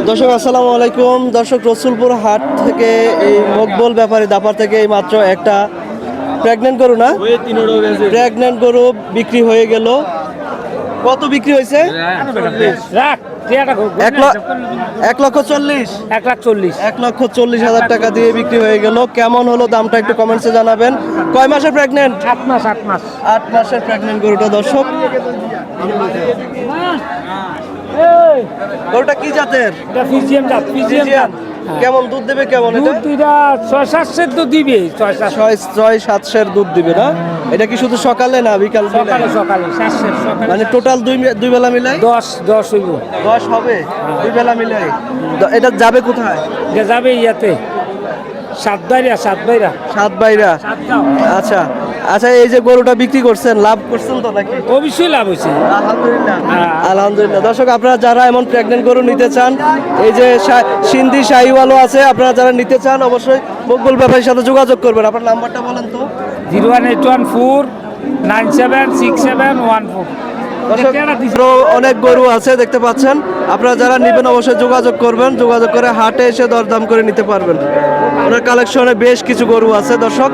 দর্শক আসসালামু আলাইকুম। দর্শক রসুলপুর হাট থেকে এই মকবুল ব্যাপারী দাপার থেকে এই মাত্র একটা প্রেগনেন্ট গরু না প্রেগনেন্ট গরু বিক্রি হয়ে গেল। কত বিক্রি হয়েছে? 1,40,000 1,40,000 টাকা দিয়ে বিক্রি হয়ে গেল। কেমন হলো দামটা একটু কমেন্টসে জানাবেন। কয় মাসের প্রেগনেন্ট? 8 মাসের প্রেগনেন্ট গরুটা দর্শক। গরুটা কি জাতের? ফ্রিজিয়ান। কেমন দুধ দেবে? কেমন এটা? 6-7 দুধ দিবে। 6-7 দুধ দিবে না? এটা কি শুধু সকালে না বিকাল? সকালে মানে টোটাল দুই বেলা মিলাই 10 হইব। 10 হবে দুই বেলা মিলাই। এটা যাবে কোথায়? যাবে ইয়াতে সাতবাইরা। আচ্ছা আচ্ছা, এই যে গরুটা বিক্রি করছেন লাভ করছেন তো নাকি? অবশ্যই লাভ হয়েছে। আলহামদুলিল্লাহ। দর্শক আপনারা যারা এমন প্রেগনেন্ট গরু নিতে চান, এই যে সিন্ধি শাহিওয়ালও আছে, আপনারা যারা নিতে চান অবশ্যই মকবুল ব্যাপারীর সাথে যোগাযোগ করবেন। আপনার নাম্বারটা বলেন তো। 01814976714। অনেক গরু আছে দেখতে পাচ্ছেন। আপনারা যারা নেবেন অবশ্যই যোগাযোগ করবেন, যোগাযোগ করে হাটে এসে দরদাম করে নিতে পারবেন। ওনার কালেকশনে বেশ কিছু গরু আছে দর্শক।